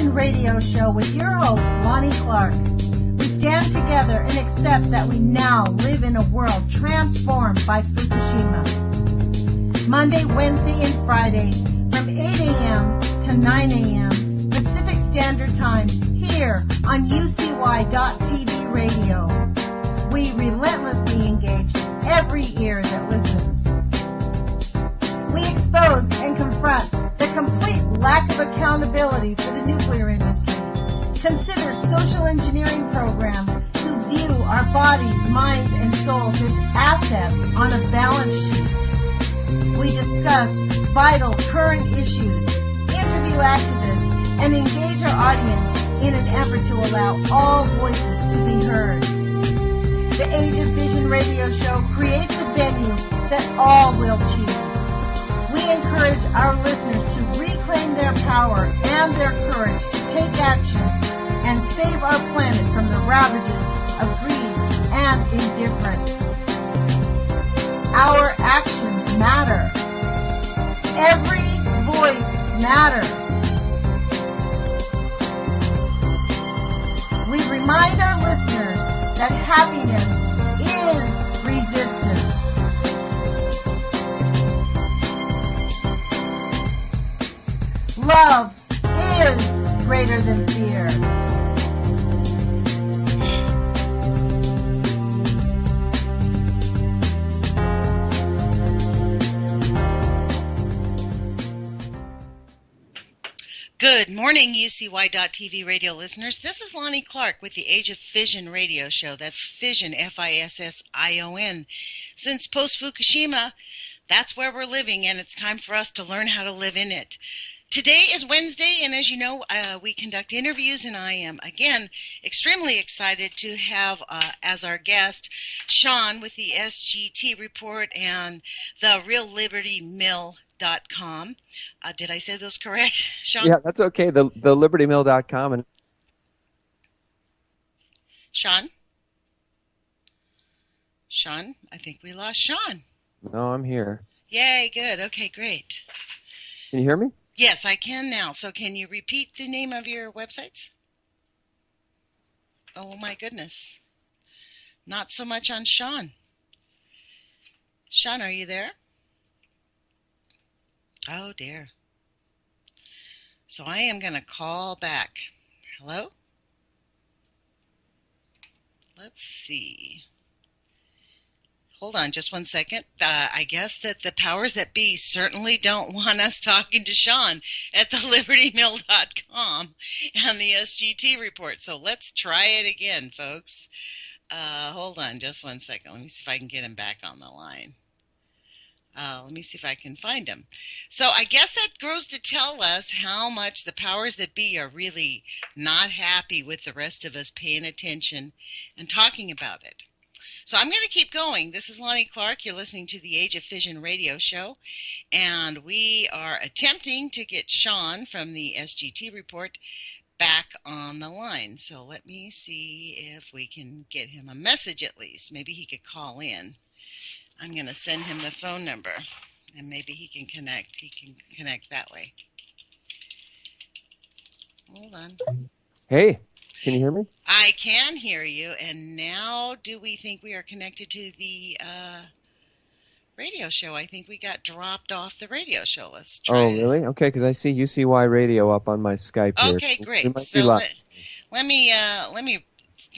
Fission Radio Show with your host, Lonnie Clark. We stand together and accept that we now live in a world transformed by Fukushima. Monday, Wednesday, and Friday from 8 a.m. to 9 a.m. Pacific Standard Time here on UCY.TV radio. We relentlessly engage every ear that listens. We expose and confront the complete lack of accountability for the nuclear industry. Consider social engineering programs who view our bodies, minds, and souls as assets on a balance sheet. We discuss vital current issues, interview activists, and engage our audience in an effort to allow all voices to be heard. The Age of Fission radio show creates a venue that all will choose. We encourage our listeners to reclaim their power and their courage to take action and save our planet from the ravages of greed and indifference. Our actions matter. Every voice matters. We remind our listeners that happiness is resistance. Love is greater than fear. Good morning, UCY.TV radio listeners. This is Lonnie Clark with the Age of Fission radio show. That's Fission, F-I-S-S-I-O-N. Since post-Fukushima, that's where we're living, and it's time for us to learn how to live in it. Today is Wednesday, and as you know, we conduct interviews, and I am, again, extremely excited to have as our guest Sean with the SGT Report and the RealLibertyMill.com. Did I say those correct, Sean? Yeah, that's okay. The LibertyMill.com. And Sean, I think we lost Sean. no, I'm here. Yay, good. Okay, great. Can you hear me? Yes, I can now. So can you repeat the name of your websites? Oh, my goodness. Not so much on Sean. Sean, are you there? Oh, dear. So I am going to call back. Hello? Let's see. Hold on just one second. I guess that the powers that be certainly don't want us talking to Sean at the LibertyMill.com and the SGT report. So let's try it again, folks. Hold on just one second. Let me see if I can get him back on the line. Let me see if I can find him. So I guess that goes to tell us how much the powers that be are really not happy with the rest of us paying attention and talking about it. So I'm going to keep going. This is Lonnie Clark. You're listening to the Age of Fission radio show, and we are attempting to get Sean from the SGT report back on the line. So let me see if we can get him a message at least. Maybe he could call in. I'm going to send him the phone number, and maybe he can connect. He can connect that way. Hold on. Hey, can you hear me? I can hear you, and now do we think we are connected to the radio show? I think we got dropped off the radio show. Let's try Oh, really? Okay, because I see UCY radio up on my Skype here. Okay, great. We might be So live. let me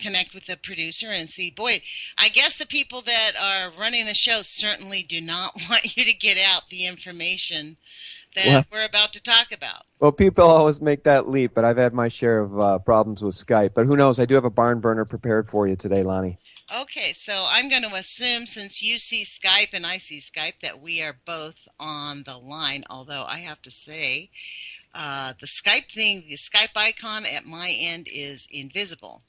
connect with the producer and see. Boy, I guess the people that are running the show certainly do not want you to get out the information that we're about to talk about. Well, people always make that leap, but I've had my share of problems with Skype. But who knows? I do have a barn burner prepared for you today, Lonnie. Okay, so I'm going to assume since you see Skype and I see Skype that we are both on the line, although I have to say the Skype thing, the Skype icon at my end is invisible.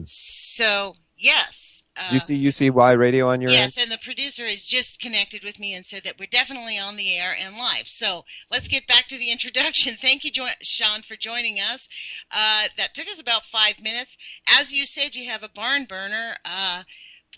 So, yes. You see UCY radio on your end? Yes, and the producer has just connected with me and said that we're definitely on the air and live. So let's get back to the introduction. Thank you, Sean, for joining us. That took us about 5 minutes. As you said, you have a barn burner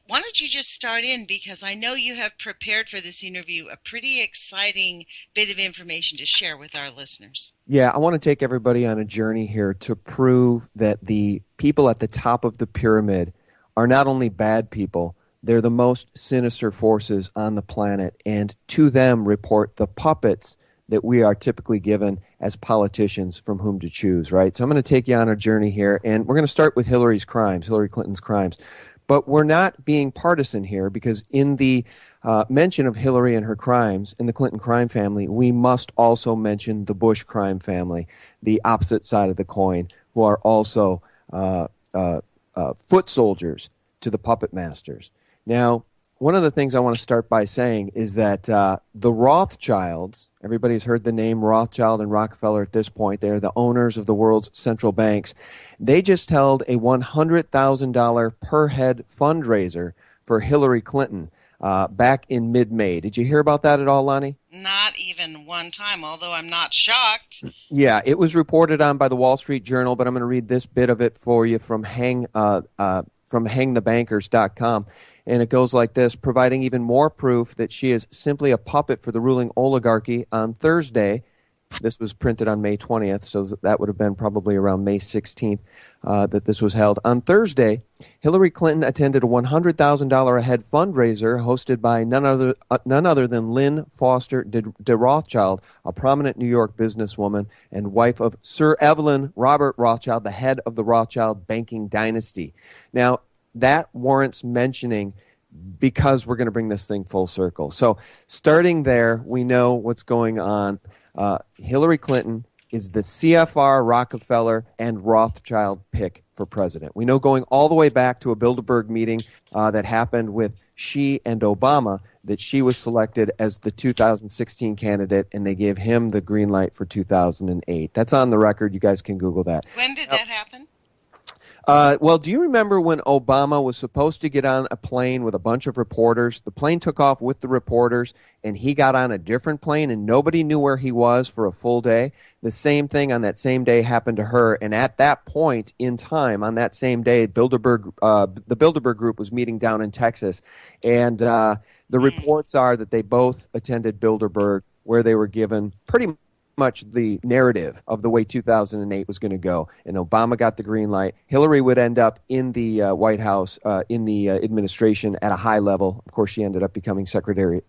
why don't you just start in, because I know you have prepared for this interview a pretty exciting bit of information to share with our listeners. Yeah, I want to take everybody on a journey here to prove that the people at the top of the pyramid are not only bad people, they're the most sinister forces on the planet, and to them report the puppets that we are typically given as politicians from whom to choose, right? So I'm going to take you on a journey here, and we're going to start with Hillary Clinton's crimes. But we're not being partisan here, because in the mention of Hillary and her crimes in the Clinton crime family, we must also mention the Bush crime family, the opposite side of the coin, who are also foot soldiers to the puppet masters. Now, one of the things I want to start by saying is that the Rothschilds, everybody's heard the name Rothschild and Rockefeller at this point. They're the owners of the world's central banks. They just held a $100,000 per head fundraiser for Hillary Clinton back in mid-May. Did you hear about that at all, Lonnie? Not even one time, although I'm not shocked. Yeah, it was reported on by the Wall Street Journal, but I'm going to read this bit of it for you from hangthebankers.com. And it goes like this: providing even more proof that she is simply a puppet for the ruling oligarchy on Thursday. This was printed on May 20th, so that would have been probably around May 16th that this was held. On Thursday, Hillary Clinton attended a $100,000 a head fundraiser hosted by none other than Lynn Foster de Rothschild, a prominent New York businesswoman and wife of Sir Evelyn Robert Rothschild, the head of the Rothschild banking dynasty. Now, that warrants mentioning because we're going to bring this thing full circle. So starting there, we know what's going on. Hillary Clinton is the CFR, Rockefeller, and Rothschild pick for president. We know going all the way back to a Bilderberg meeting that happened with she and Obama that she was selected as the 2016 candidate, and they gave him the green light for 2008. That's on the record. You guys can Google that. When did that happen? Well, do you remember when Obama was supposed to get on a plane with a bunch of reporters? The plane took off with the reporters, and he got on a different plane, and nobody knew where he was for a full day. The same thing on that same day happened to her, and at that point in time, on that same day, the Bilderberg group was meeting down in Texas, and the reports are that they both attended Bilderberg, where they were given pretty much the narrative of the way 2008 was going to go. And Obama got the green light. Hillary would end up in the White House, in the administration at a high level. Of course, she ended up becoming Secretary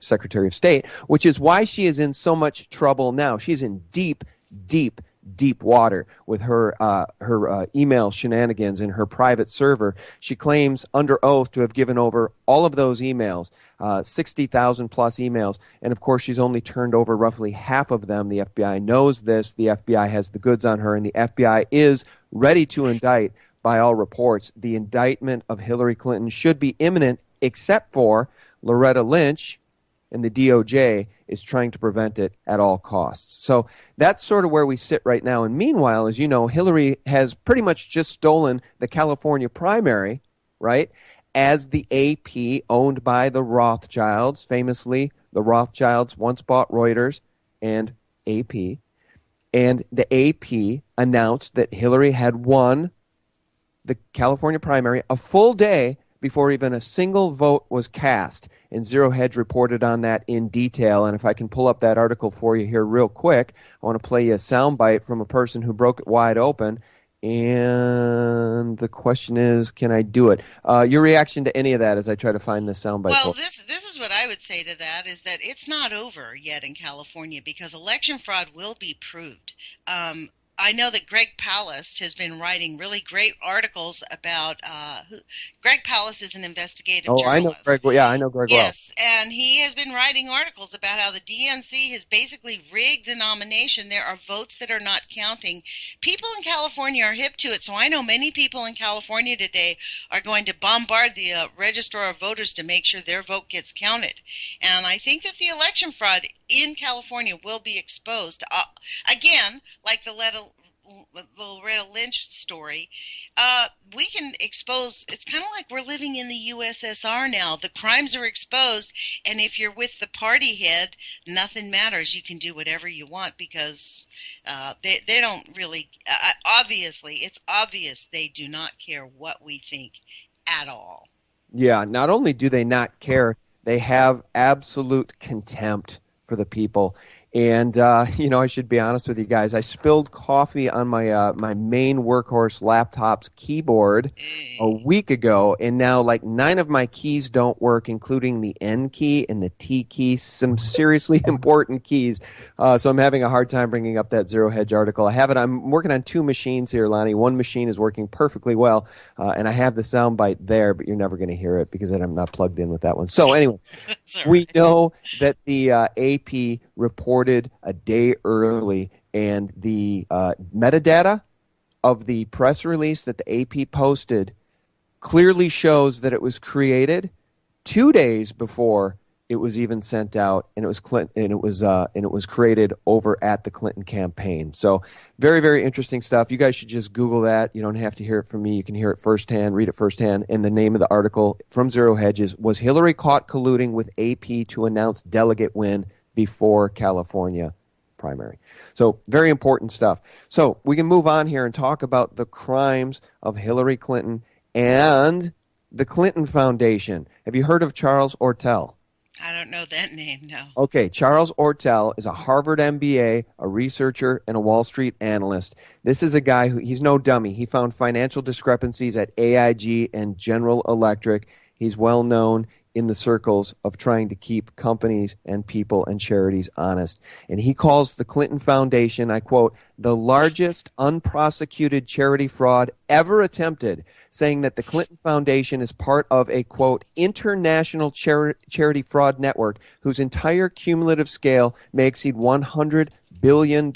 of State, which is why she is in so much trouble now. She's in deep water with her email shenanigans in her private server. She claims under oath to have given over all of those emails, 60,000 plus emails, and of course she's only turned over roughly half of them. The FBI knows this. The FBI has the goods on her, and the FBI is ready to indict by all reports. The indictment of Hillary Clinton should be imminent, except for Loretta Lynch, and the DOJ is trying to prevent it at all costs. So that's sort of where we sit right now. And meanwhile, as you know, Hillary has pretty much just stolen the California primary, right, as the AP owned by the Rothschilds. Famously, the Rothschilds once bought Reuters and AP. And the AP announced that Hillary had won the California primary a full day before even a single vote was cast. And Zero Hedge reported on that in detail. And if I can pull up that article for you here real quick, I want to play you a soundbite from a person who broke it wide open. And the question is, can I do it? Your reaction to any of that as I try to find this soundbite? Well, this is what I would say to that, is that it's not over yet in California, because election fraud will be proved. I know that Greg Palast has been writing really great articles about. Greg Palast is an investigative journalist. I know Greg. Yeah, I know Greg well. Yes, and he has been writing articles about how the DNC has basically rigged the nomination. There are votes that are not counting. People in California are hip to it, so I know many people in California today are going to bombard the registrar of voters to make sure their vote gets counted. And I think that the election fraud in California will be exposed. Again, like the Loretta Lynch story, we can expose. It's kind of like we're living in the USSR now. The crimes are exposed, and if you're with the party head, nothing matters. You can do whatever you want, because they don't really. Obviously, it's obvious they do not care what we think at all. Yeah, not only do they not care, they have absolute contempt for the people. And I should be honest with you guys. I spilled coffee on my main workhorse laptop's keyboard a Eh. week ago, and now like 9 of my keys don't work, including the N key and the T key, some seriously important keys. So I'm having a hard time bringing up that Zero Hedge article. I'm working on 2 machines here, Lonnie. One machine is working perfectly well, and I have the soundbite there, but you're never going to hear it because I'm not plugged in with that one. So anyway. That's all We right. know that the AP reported a day early, and the metadata of the press release that the AP posted clearly shows that it was created 2 days before it was even sent out, and it was created over at the Clinton campaign. So very, very interesting stuff. You guys should just Google that. You don't have to hear it from me. You can hear it firsthand, read it firsthand. And the name of the article from Zero Hedges was Hillary Caught Colluding with AP to Announce Delegate Win Before California Primary. So very important stuff. So we can move on here and talk about the crimes of Hillary Clinton and the Clinton Foundation. Have you heard of Charles Ortel? I don't know that name, no. Okay, Charles Ortel is a Harvard MBA, a researcher, and a Wall Street analyst. This is a guy he's no dummy. He found financial discrepancies at AIG and General Electric. He's well known in the circles of trying to keep companies and people and charities honest. And he calls the Clinton Foundation, I quote, the largest unprosecuted charity fraud ever attempted, saying that the Clinton Foundation is part of a, quote, international charity fraud network whose entire cumulative scale may exceed $100 billion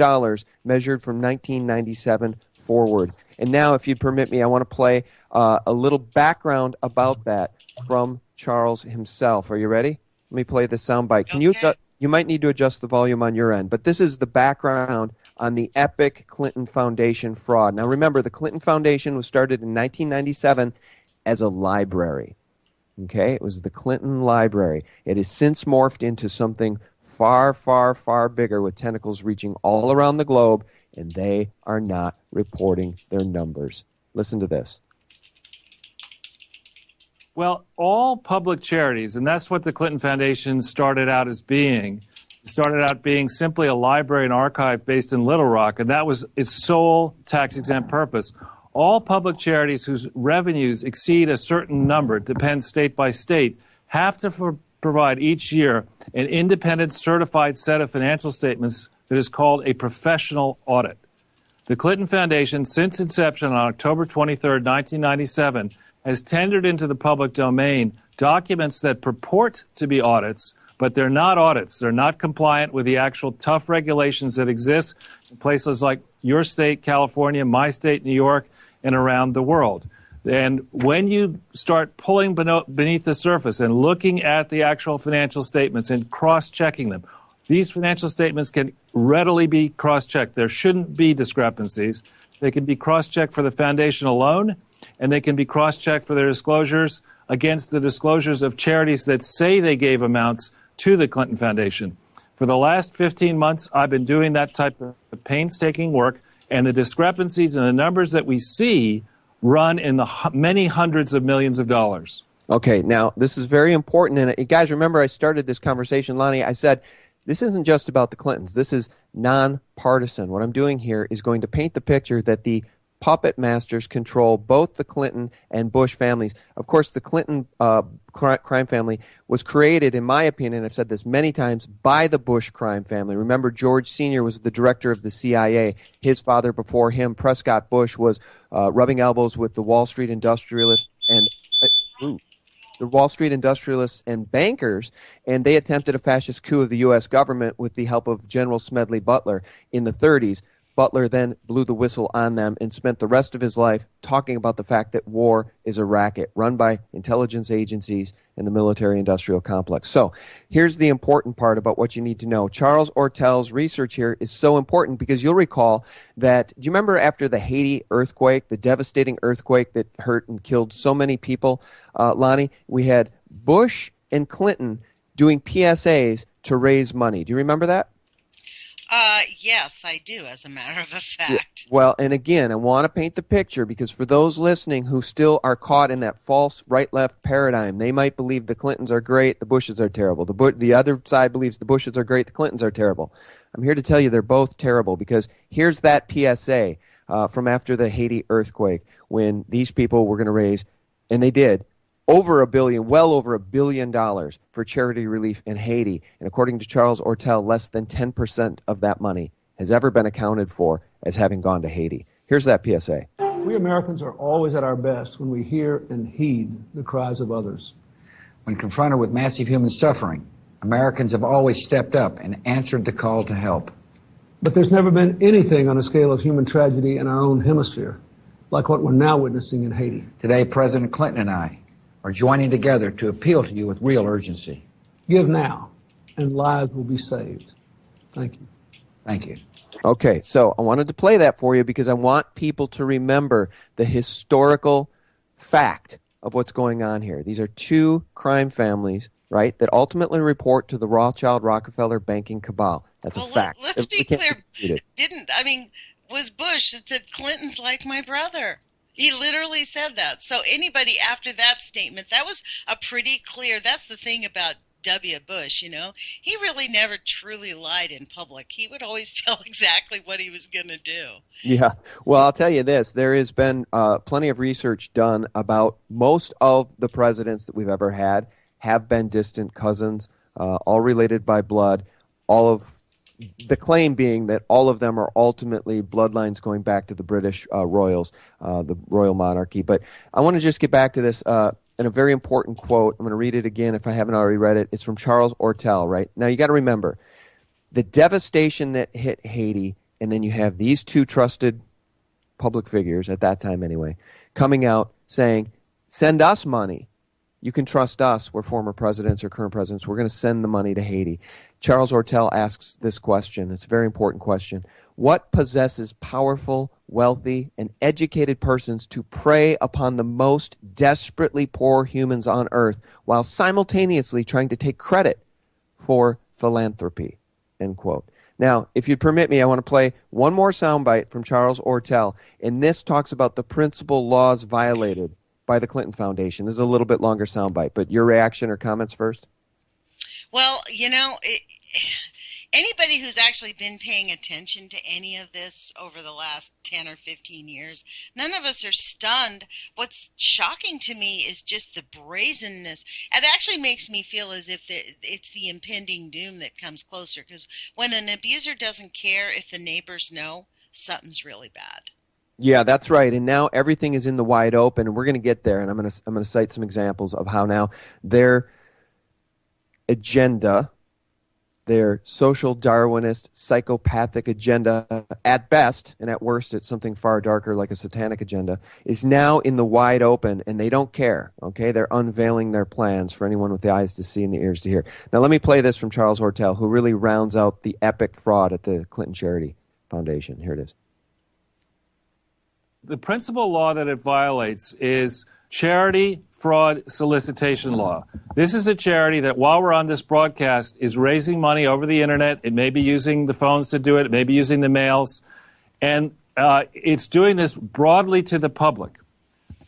measured from 1997 forward. And now, if you'd permit me, I want to play a little background about that from Charles himself. Are you ready? Let me play the soundbite. Can you might need to adjust the volume on your end, but this is the background on the epic Clinton Foundation fraud. Now remember, the Clinton Foundation was started in 1997 as a library. Okay? It was the Clinton Library. It has since morphed into something far, far, far bigger with tentacles reaching all around the globe, and they are not reporting their numbers. Listen to this. Well, all public charities, and that's what the Clinton Foundation started out being simply a library and archive based in Little Rock, and that was its sole tax-exempt purpose. All public charities whose revenues exceed a certain number, it depends state by state, have to provide each year an independent certified set of financial statements that is called a professional audit. The Clinton Foundation, since inception on October 23, 1997, has tendered into the public domain documents that purport to be audits, but they're not audits. They're not compliant with the actual tough regulations that exist in places like your state, California, my state, New York, and around the world. And when you start pulling beneath the surface and looking at the actual financial statements and cross-checking them, these financial statements can readily be cross-checked. There shouldn't be discrepancies. They can be cross-checked for the foundation alone, and they can be cross-checked for their disclosures against the disclosures of charities that say they gave amounts to the Clinton Foundation. For the last 15 months, I've been doing that type of painstaking work, and the discrepancies and the numbers that we see run in the many hundreds of millions of dollars. Okay, now this is very important. And guys, remember I started this conversation, Lonnie. I said this isn't just about the Clintons. This is nonpartisan. What I'm doing here is going to paint the picture that the puppet masters control both the Clinton and Bush families. Of course, the Clinton crime family was created, in my opinion, I've said this many times, by the Bush crime family. Remember, George Sr. was the director of the CIA. His father before him, Prescott Bush, was rubbing elbows with the Wall Street industrialists and bankers, and they attempted a fascist coup of the U.S. government with the help of General Smedley Butler in the 30s. Butler then blew the whistle on them and spent the rest of his life talking about the fact that war is a racket run by intelligence agencies and the military-industrial complex. So here's the important part about what you need to know. Charles Ortel's research here is so important because you'll recall that, do you remember after the Haiti earthquake, the devastating earthquake that hurt and killed so many people, Lonnie, we had Bush and Clinton doing PSAs to raise money. Do you remember that? Yes, I do, as a matter of a Yeah. fact. Well, and again, I want to paint the picture because for those listening who still are caught in that false right-left paradigm, they might believe the Clintons are great, the Bushes are terrible. The other side believes the Bushes are great, the Clintons are terrible. I'm here to tell you they're both terrible because here's that PSA from after the Haiti earthquake when these people were going to raise, and they did, over $1 billion, well over $1 billion for charity relief in Haiti. And according to Charles Ortel, less than 10% of that money has ever been accounted for as having gone to Haiti. Here's that PSA. We Americans are always at our best when we hear and heed the cries of others. When confronted with massive human suffering, Americans have always stepped up and answered the call to help. But there's never been anything on a scale of human tragedy in our own hemisphere like what we're now witnessing in Haiti. Today, President Clinton and I are joining together to appeal to you with real urgency. Give now, and lives will be saved. Thank you. Thank you. Okay, so I wanted to play that for you because I want people to remember the historical fact of what's going on here. These are two crime families, right, that ultimately report to the Rothschild-Rockefeller banking cabal. That's a fact. Let's be clear. Was Bush that said Clinton's like my brother. He literally said that. So anybody after that statement, that was a pretty clear, that's the thing about W. Bush, he really never truly lied in public. He would always tell exactly what he was going to do. Yeah. Well, I'll tell you this. There has been plenty of research done about most of the presidents that we've ever had have been distant cousins, all related by blood, all of the claim being that all of them are ultimately bloodlines going back to the British royals, the royal monarchy. But I want to just get back to this and a very important quote. I'm going to read it again if I haven't already read it. It's from Charles Ortel, right? Now, you got to remember, the devastation that hit Haiti, and then you have these two trusted public figures, at that time anyway, coming out saying, send us money. You can trust us. We're former presidents or current presidents. We're going to send the money to Haiti. Charles Ortel asks this question. It's a very important question. What possesses powerful, wealthy, and educated persons to prey upon the most desperately poor humans on earth while simultaneously trying to take credit for philanthropy? End quote. Now, if you'd permit me, I want to play one more soundbite from Charles Ortel, and this talks about the principal laws violated by the Clinton Foundation. This is a little bit longer soundbite, but your reaction or comments first? Well, anybody who's actually been paying attention to any of this over the last 10 or 15 years, none of us are stunned. What's shocking to me is just the brazenness. It actually makes me feel as if it's the impending doom that comes closer, because when an abuser doesn't care if the neighbors know, something's really bad. Yeah, that's right. And now everything is in the wide open, and we're going to get there. And I'm going to cite some examples of how now their agenda, their social Darwinist, psychopathic agenda, at best, and at worst, it's something far darker like a satanic agenda, is now in the wide open, and they don't care. Okay, they're unveiling their plans for anyone with the eyes to see and the ears to hear. Now, let me play this from Charles Ortel, who really rounds out the epic fraud at the Clinton Charity Foundation. Here it is. The principal law that it violates is charity fraud solicitation law. This is a charity that, while we're on this broadcast, is raising money over the internet. It may be using the phones to do it. It may be using the mails. And it's doing this broadly to the public.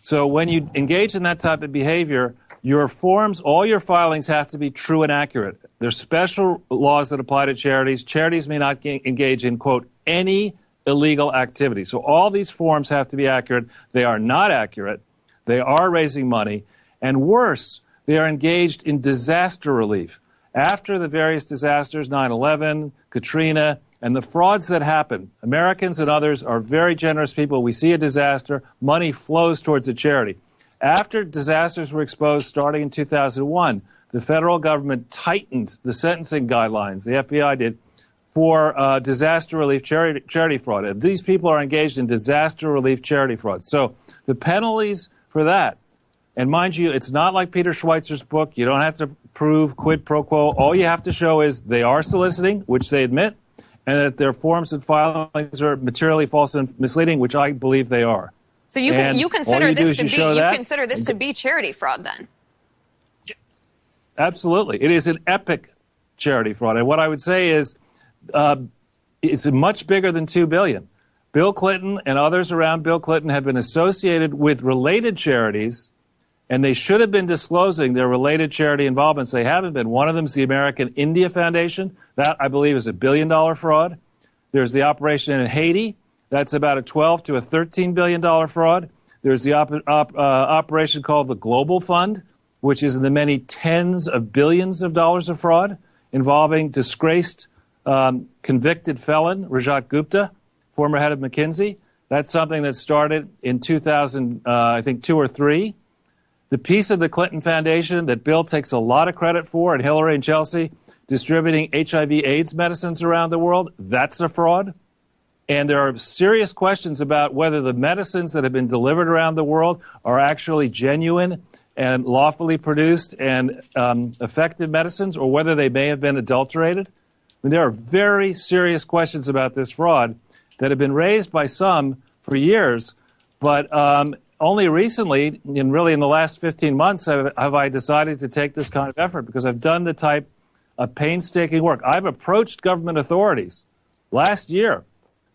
So when you engage in that type of behavior, your forms, all your filings have to be true and accurate. There's special laws that apply to charities. Charities may not engage in, quote, any illegal activity. So all these forms have to be accurate. They are not accurate. They are raising money. And worse, they are engaged in disaster relief. After the various disasters, 9/11, Katrina, and the frauds that happen, Americans and others are very generous people. We see a disaster, money flows towards a charity. After disasters were exposed starting in 2001, the federal government tightened the sentencing guidelines, the FBI did, for disaster relief charity fraud. And these people are engaged in disaster relief charity fraud. So the penalties for that, and mind you, it's not like Peter Schweitzer's book. You don't have to prove quid pro quo. All you have to show is they are soliciting, which they admit, and that their forms and filings are materially false and misleading, which I believe they are. So you consider this to be charity fraud then? Absolutely. It is an epic charity fraud. And what I would say is, It's much bigger than $2 billion. Bill Clinton and others around Bill Clinton have been associated with related charities, and they should have been disclosing their related charity involvements. They haven't been. One of them is the American India Foundation. That, I believe, is a $1 billion fraud. There's the operation in Haiti. That's about a $12 to a $13 billion fraud. There's the operation called the Global Fund, which is in the many tens of billions of dollars of fraud involving disgraced convicted felon Rajat Gupta, former head of McKinsey. That's something that started in 2000, I think, 2 or 3. The piece of the Clinton Foundation that Bill takes a lot of credit for, and Hillary and Chelsea, distributing HIV/AIDS medicines around the world, that's a fraud. And there are serious questions about whether the medicines that have been delivered around the world are actually genuine and lawfully produced and effective medicines, or whether they may have been adulterated. I mean, there are very serious questions about this fraud that have been raised by some for years, but only recently, and really in the last 15 months, have I decided to take this kind of effort, because I've done the type of painstaking work. I've approached government authorities last year,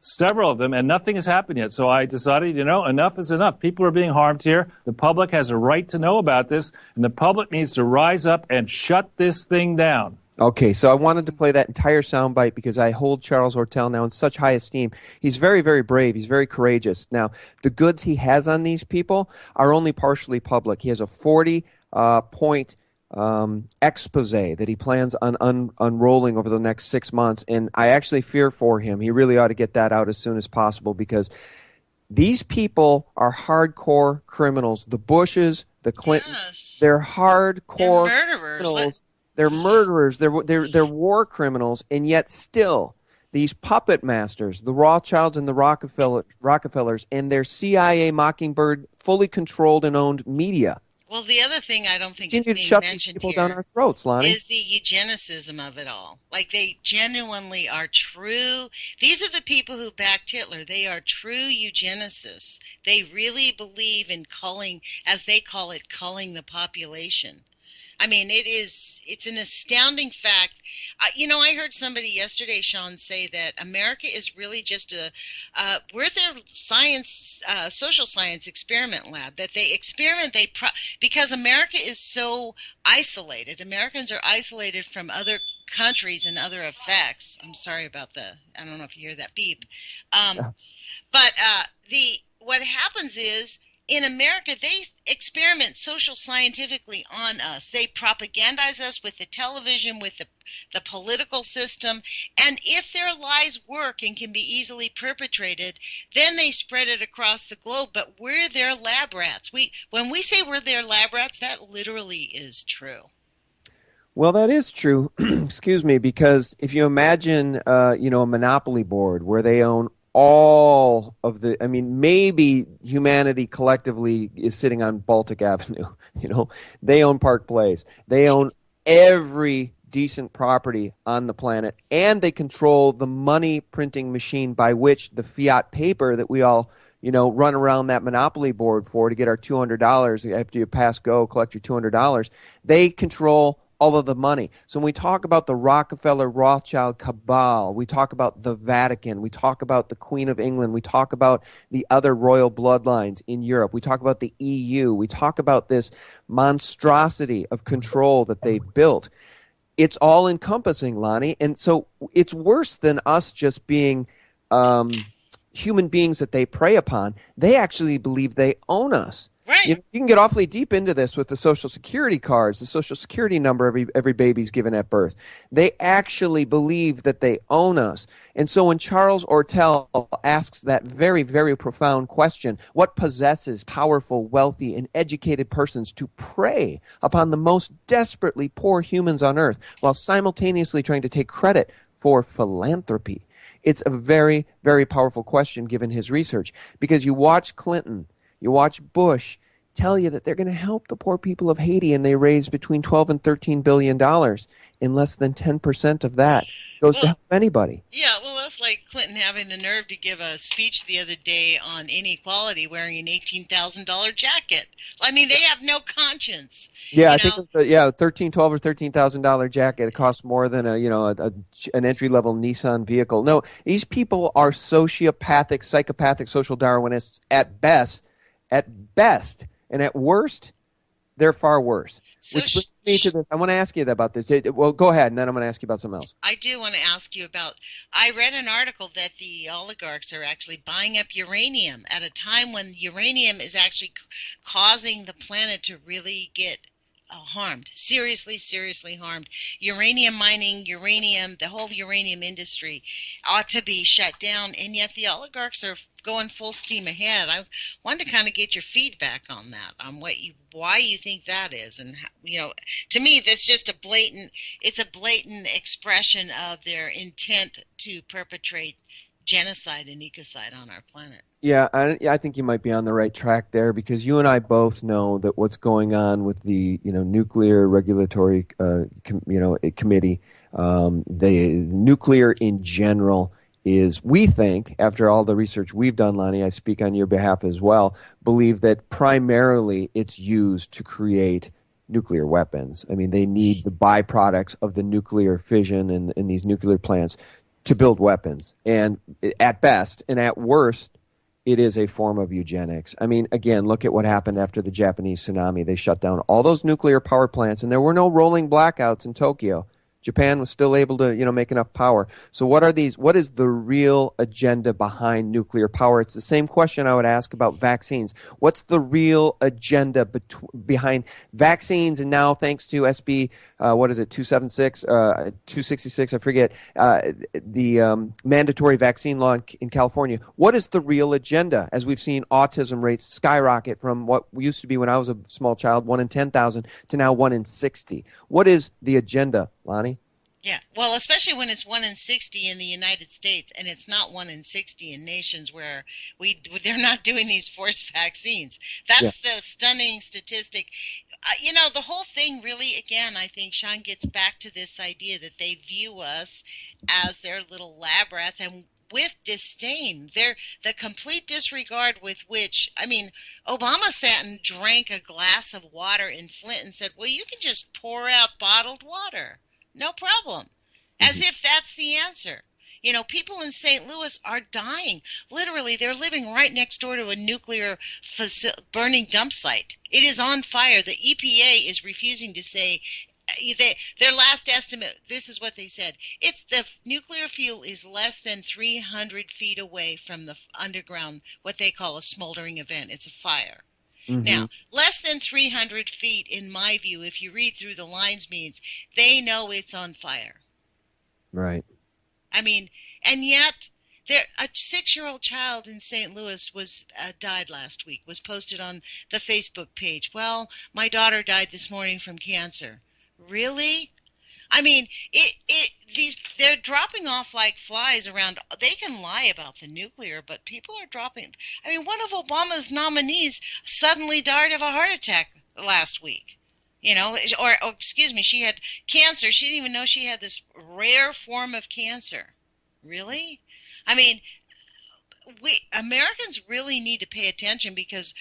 several of them, and nothing has happened yet. So I decided, enough is enough. People are being harmed here. The public has a right to know about this, and the public needs to rise up and shut this thing down. Okay, so I wanted to play that entire soundbite because I hold Charles Ortel now in such high esteem. He's very, very brave. He's very courageous. Now, the goods he has on these people are only partially public. He has a 40-point expose that he plans on unrolling over the next 6 months, and I actually fear for him. He really ought to get that out as soon as possible, because these people are hardcore criminals. The Bushes, the Clintons, yes. They're hardcore criminals. They're murderers. They're war criminals, and yet still these puppet masters, the Rothschilds and the Rockefellers, and their CIA Mockingbird fully controlled and owned media. Well, the other thing I don't think is being shut mentioned these people here down our throats, Lonnie, is the eugenicism of it all. Like, they genuinely are true. These are the people who backed Hitler. They are true eugenicists. They really believe in culling, as they call it, culling the population. I mean, it's an astounding fact. I heard somebody yesterday, Sean, say that America is really just we're their social science experiment lab, that they experiment, because America is so isolated. Americans are isolated from other countries and other effects. I'm sorry about I don't know if you hear that beep. But what happens is, in America, they experiment social scientifically on us. They propagandize us with the television, with the political system. And if their lies work and can be easily perpetrated, then they spread it across the globe. But we're their lab rats. When we say we're their lab rats, that literally is true. Well, that is true. Excuse me, because if you imagine, a monopoly board where they own all of maybe humanity collectively is sitting on Baltic Avenue. They own Park Place. They own every decent property on the planet, and they control the money printing machine by which the fiat paper that we all, run around that monopoly board for to get our $200 after you pass go, collect your $200. They control all of the money. So when we talk about the Rockefeller Rothschild cabal, we talk about the Vatican, we talk about the Queen of England, we talk about the other royal bloodlines in Europe, we talk about the EU, we talk about this monstrosity of control that they built. It's all encompassing, Lonnie, and so it's worse than us just being human beings that they prey upon. They actually believe they own us. Right. You can get awfully deep into this with the Social Security cards, the Social Security number every baby's given at birth. They actually believe that they own us. And so when Charles Ortel asks that very, very profound question, what possesses powerful, wealthy, and educated persons to prey upon the most desperately poor humans on earth while simultaneously trying to take credit for philanthropy? It's a very, very powerful question given his research, because you watch Clinton, you watch Bush, tell you that they're going to help the poor people of Haiti, and they raise between 12 and $13 billion, and less than 10% of that goes to help anybody. Yeah, well, that's like Clinton having the nerve to give a speech the other day on inequality wearing an $18,000 jacket. I mean, they have no conscience. Yeah, I think it was $12,000 or $13,000 jacket. It costs more than an entry-level Nissan vehicle. No, these people are sociopathic, psychopathic, social Darwinists at best, and at worst, they're far worse. Which brings me to this. I want to ask you about this. Well, go ahead, and then I'm going to ask you about something else. I do want to ask you about, I read an article that the oligarchs are actually buying up uranium at a time when uranium is actually causing the planet to really get harmed, seriously harmed. Uranium mining, the whole uranium industry ought to be shut down, and yet the oligarchs are going full steam ahead. I wanted to kind of get your feedback on that, on why you think that is, and how, to me, that's just a blatant expression of their intent to perpetrate genocide and ecocide on our planet. Yeah, I think you might be on the right track there, because you and I both know that what's going on with the nuclear regulatory committee, the nuclear in general is, we think, after all the research we've done, Lonnie, I speak on your behalf as well, believe that primarily it's used to create nuclear weapons. I mean, they need the byproducts of the nuclear fission in these nuclear plants to build weapons. And at best, and at worst, it is a form of eugenics. I mean, again, look at what happened after the Japanese tsunami. They shut down all those nuclear power plants, and there were no rolling blackouts in Tokyo. Japan was still able to, make enough power. So what is the real agenda behind nuclear power? It's the same question I would ask about vaccines. What's the real agenda behind vaccines? And now, thanks to SB, 276, 266, I forget, the mandatory vaccine law in California. What is the real agenda? As we've seen autism rates skyrocket from what used to be, when I was a small child, 1 in 10,000 to now 1 in 60. What is the agenda, Lonnie? Yeah, well, especially when it's 1 in 60 in the United States, and it's not 1 in 60 in nations where they're not doing these forced vaccines. That's the stunning statistic. The whole thing really, again, I think, Sean, gets back to this idea that they view us as their little lab rats, and with disdain. The complete disregard with which, Obama sat and drank a glass of water in Flint and said, well, you can just pour out bottled water. No problem. As if that's the answer. People in St. Louis are dying. Literally, they're living right next door to a nuclear burning dump site. It is on fire. The EPA is refusing to say, their last estimate, this is what they said. It's the nuclear fuel is less than 300 feet away from the underground, what they call a smoldering event. It's a fire. Mm-hmm. Now, less than 300 feet, in my view, if you read through the lines, means they know it's on fire. Right. And yet, a 6-year-old child in St. Louis died last week, was posted on the Facebook page. Well, my daughter died this morning from cancer. Really? They're dropping off like flies around. They can lie about the nuclear, but people are dropping. One of Obama's nominees suddenly died of a heart attack last week. She had cancer. She didn't even know she had this rare form of cancer. Really? We Americans really need to pay attention, because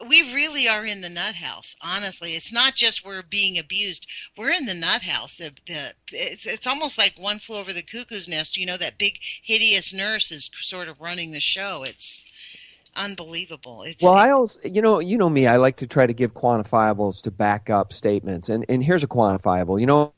we really are in the nut house. Honestly, it's not just we're being abused. We're in the nut house. It's almost like One Flew Over the Cuckoo's Nest. That big hideous nurse is sort of running the show. It's unbelievable. I always, you know me, I like to try to give quantifiables to back up statements. And here's a quantifiable.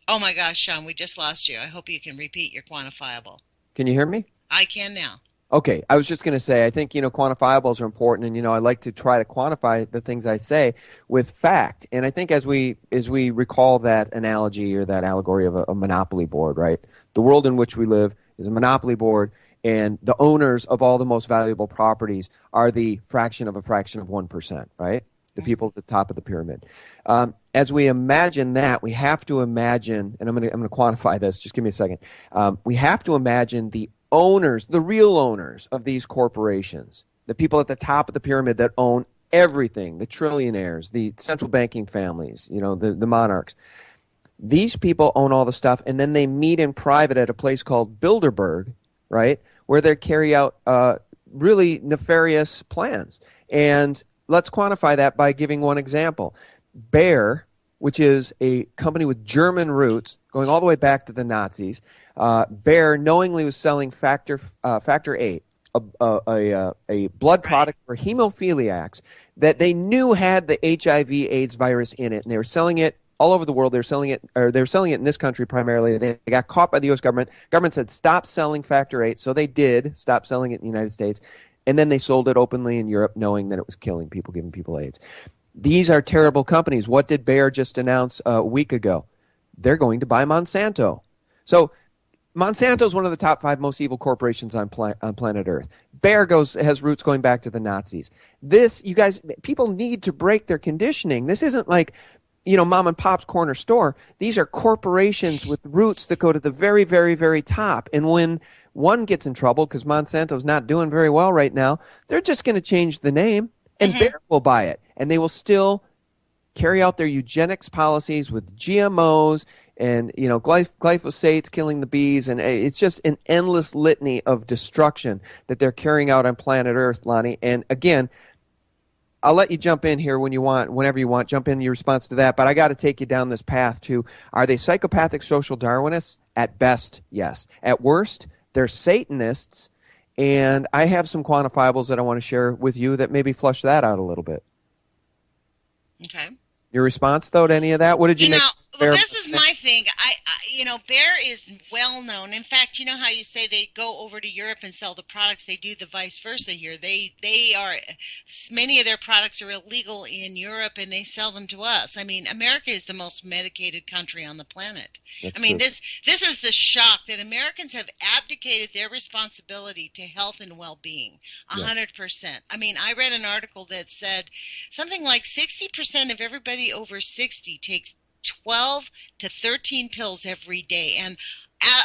Oh my gosh, Sean, we just lost you. I hope you can repeat your quantifiable. Can you hear me? I can now. Okay, I was just going to say, I think, quantifiables are important, and, I like to try to quantify the things I say with fact. And I think as we recall that analogy or that allegory of a monopoly board, right? The world in which we live is a monopoly board, and the owners of all the most valuable properties are the fraction of 1%, right? The people at the top of the pyramid. As we imagine that, we have to imagine, and I'm going to quantify this, just give me a second. We have to imagine the owners, the real owners of these corporations, the people at the top of the pyramid that own everything, the trillionaires, the central banking families, the monarchs. These people own all the stuff, and then they meet in private at a place called Bilderberg, right, where they carry out really nefarious plans. And let's quantify that by giving one example. Bayer, which is a company with German roots going all the way back to the Nazis, Bayer knowingly was selling Factor 8, a blood product for hemophiliacs that they knew had the HIV/AIDS virus in it, and they were selling it all over the world. They were selling it in this country primarily. They got caught by the U.S. government. Government said stop selling Factor 8, so they did stop selling it in the United States, and then they sold it openly in Europe, knowing that it was killing people, giving people AIDS. These are terrible companies. What did Bayer just announce a week ago? They're going to buy Monsanto. So Monsanto is one of the top 5 most evil corporations on planet Earth. Bayer has roots going back to the Nazis. This, you guys, people need to break their conditioning. This isn't like, mom and pop's corner store. These are corporations with roots that go to the very, very, very top. And when one gets in trouble because Monsanto's not doing very well right now, they're just going to change the name, and Bayer will buy it. And they will still carry out their eugenics policies with GMOs and glyphosate's killing the bees, and it's just an endless litany of destruction that they're carrying out on planet Earth, Lonnie. And again, I'll let you jump in here whenever you want, jump in your response to that, but I got to take you down this path to, are they psychopathic social Darwinists? At best, yes. At worst, they're Satanists, and I have some quantifiables that I want to share with you that maybe flush that out a little bit. Okay. Your response, though, to any of that? What did you make? Well, this is my thing. Bayer is well known. In fact, you know how you say they go over to Europe and sell the products. They do the vice versa here. They are, many of their products are illegal in Europe, and they sell them to us. I mean, America is the most medicated country on the planet. That's true. This is the shock that Americans have abdicated their responsibility to health and well-being 100%. I mean, I read an article that said something like 60% of everybody over 60 takes 12 to 13 pills every day, and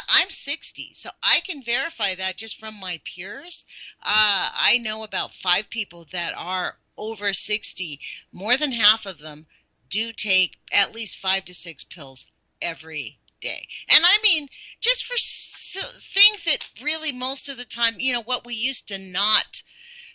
I'm 60, so I can verify that just from my peers. I know about 5 people that are over 60. More than half of them do take at least 5 to 6 pills every day. And I mean, just for things that really most of the time, what we used to not,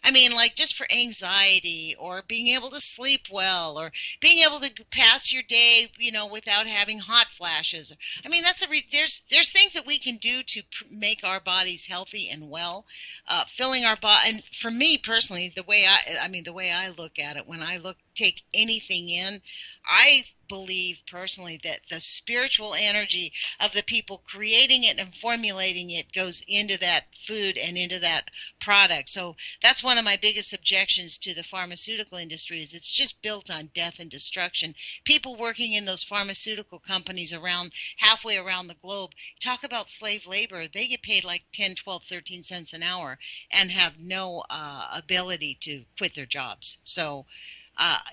I mean, like just for anxiety or being able to sleep well or being able to pass your day, without having hot flashes. I mean, there's things that we can do to make our bodies healthy and well, filling our body. And for me personally, the way I look at it, when I take anything in, I believe personally that the spiritual energy of the people creating it and formulating it goes into that food and into that product. So that's one of my biggest objections to the pharmaceutical industry, is it's just built on death and destruction. People working in those pharmaceutical companies halfway around the globe, talk about slave labor. They get paid like 10, 12, 13 cents an hour and have no ability to quit their jobs. So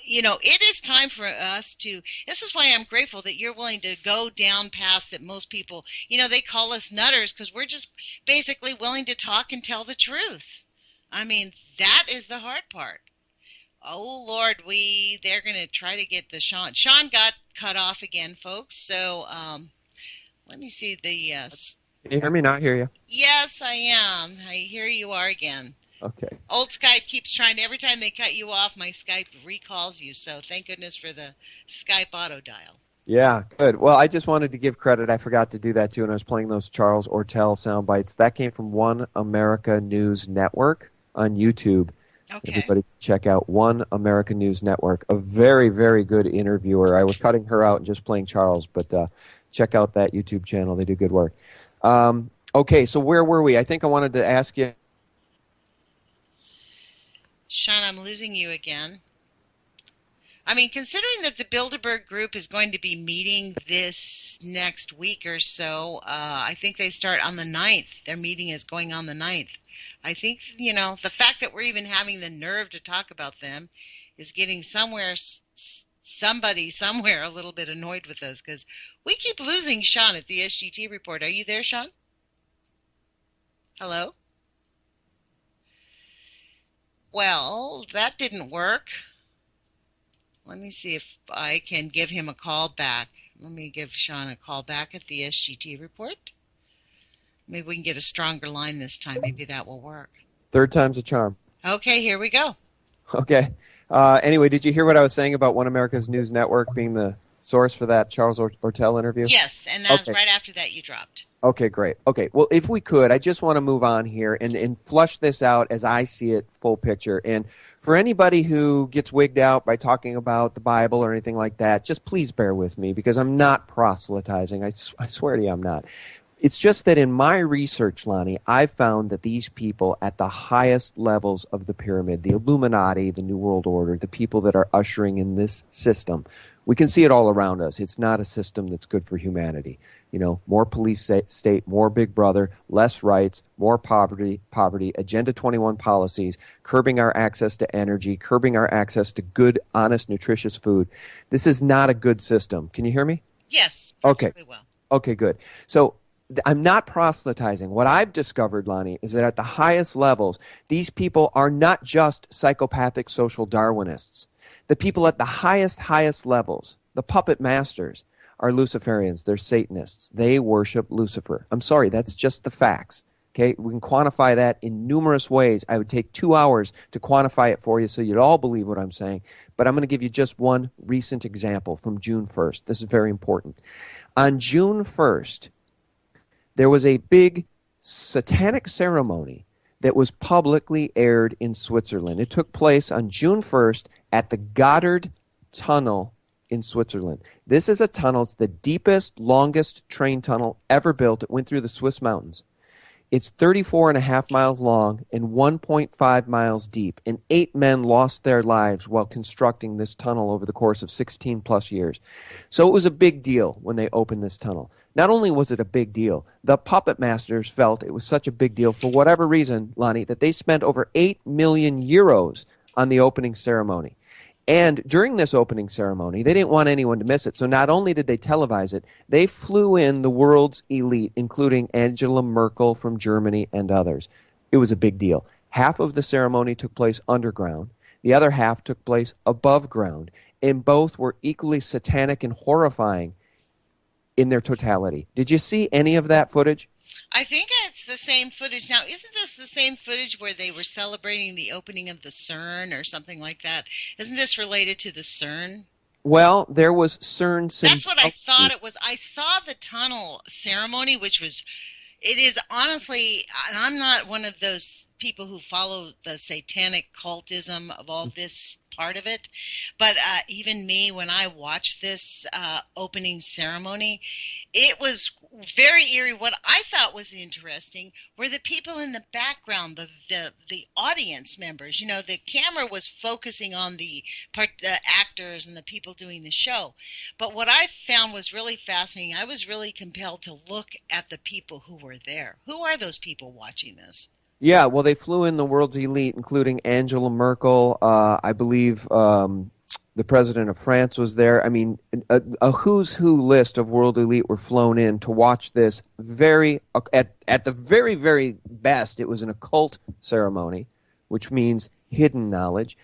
it is time for us to, this is why I'm grateful that you're willing to go down past that most people, they call us nutters because we're just basically willing to talk and tell the truth. I mean, that is the hard part. Oh, Lord, they're going to try to get the Sean. Sean got cut off again, folks. So let me see the. Can you hear me? Not hear you. Yes, I am. Here you are again. Okay. Old Skype keeps trying. Every time they cut you off, my Skype recalls you. So thank goodness for the Skype auto dial. Yeah, good. Well, I just wanted to give credit. I forgot to do that, too, when I was playing those Charles Ortel sound bites. That came from One America News Network on YouTube. Okay. Everybody check out One America News Network. A very, very good interviewer. I was cutting her out and just playing Charles, but check out that YouTube channel. They do good work. Okay, so where were we? I think I wanted to ask you. Sean, I'm losing you again. I mean, considering that the Bilderberg group is going to be meeting this next week or so, I think they start on the 9th. Their meeting is going on the 9th. I think, the fact that we're even having the nerve to talk about them is getting somebody somewhere a little bit annoyed with us, because we keep losing Sean at the SGT report. Are you there, Sean? Hello? Well, that didn't work. Let me see if I can give him a call back. Let me give Sean a call back at the SGT report. Maybe we can get a stronger line this time. Maybe that will work. Third time's a charm. Okay, here we go. Okay. Anyway, did you hear what I was saying about One America's News Network being the source for that Charles Ortel interview? Yes, and that's right after that you dropped. Okay, great. Okay, well, if we could, I just want to move on here and flush this out as I see it, full picture. And for anybody who gets wigged out by talking about the Bible or anything like that, just please bear with me because I'm not proselytizing. I swear to you I'm not. It's just that in my research, Lonnie, I've found that these people at the highest levels of the pyramid, the Illuminati, the New World Order, the people that are ushering in this system, we can see it all around us. It's not a system that's good for humanity. You know, more police state, more Big Brother, less rights, more poverty, Agenda 21 policies, curbing our access to energy, curbing our access to good, honest, nutritious food. This is not a good system. Can you hear me? Yes, perfectly well. Okay, good. So I'm not proselytizing. What I've discovered, Lonnie, is that at the highest levels, these people are not just psychopathic social Darwinists. The people at the highest levels, the puppet masters, are Luciferians. They're Satanists. They worship Lucifer. I'm sorry, that's just the facts. Okay, we can quantify that in numerous ways. I would take 2 hours to quantify it for you so you'd all believe what I'm saying. But I'm going to give you just one recent example from June 1st. This is very important. On June 1st, there was a big satanic ceremony that was publicly aired in Switzerland. It took place on June 1st at the Gotthard Tunnel in Switzerland. This is a tunnel. It's the deepest, longest train tunnel ever built. It went through the Swiss mountains. It's 34.5 miles long and 1.5 miles deep, and 8 men lost their lives while constructing this tunnel over the course of 16 plus years. So it was a big deal when they opened this tunnel. Not only was it a big deal, the puppet masters felt it was such a big deal for whatever reason, Lonnie, that they spent over 8 million euros on the opening ceremony. And during this opening ceremony, they didn't want anyone to miss it. So not only did they televise it, they flew in the world's elite, including Angela Merkel from Germany and others. It was a big deal. Half of the ceremony took place underground. The other half took place above ground. And both were equally satanic and horrifying in their totality. Did you see any of that footage? I think it's the same footage. Now, isn't this the same footage where they were celebrating the opening of the CERN or something like that? Isn't this related to the CERN? Well, there was CERN. That's what I thought it was. I saw the tunnel ceremony, which was, it is honestly, and I'm not one of those people who follow the satanic cultism of all this part of it, but even me, when I watched this opening ceremony, it was very eerie. What I thought was interesting were the people in the background, the audience members. You know, the camera was focusing on the actors and the people doing the show. But what I found was really fascinating. I was really compelled to look at the people who were there. Who are those people watching this? Yeah, well, they flew in the world's elite, including Angela Merkel. I believe the president of France was there. I mean, a who's who list of world elite were flown in to watch this at the very, very best, it was an occult ceremony, which means hidden knowledge.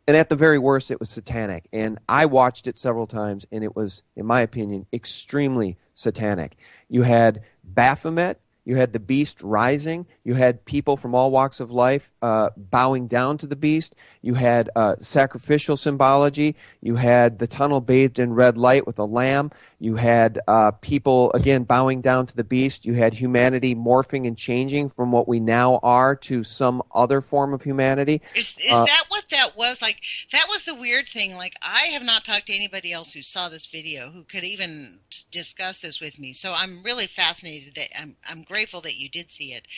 And at the very worst, it was satanic. And I watched it several times, and it was, in my opinion, extremely satanic. You had Baphomet. You had the beast rising. You had people from all walks of life bowing down to the beast. You had sacrificial symbology. You had the tunnel bathed in red light with a lamb. You had people, again, bowing down to the beast. You had humanity morphing and changing from what we now are to some other form of humanity. Is that what that was? Like, that was the weird thing. Like, I have not talked to anybody else who saw this video who could even discuss this with me. So I'm really fascinated that I'm grateful that you did see it.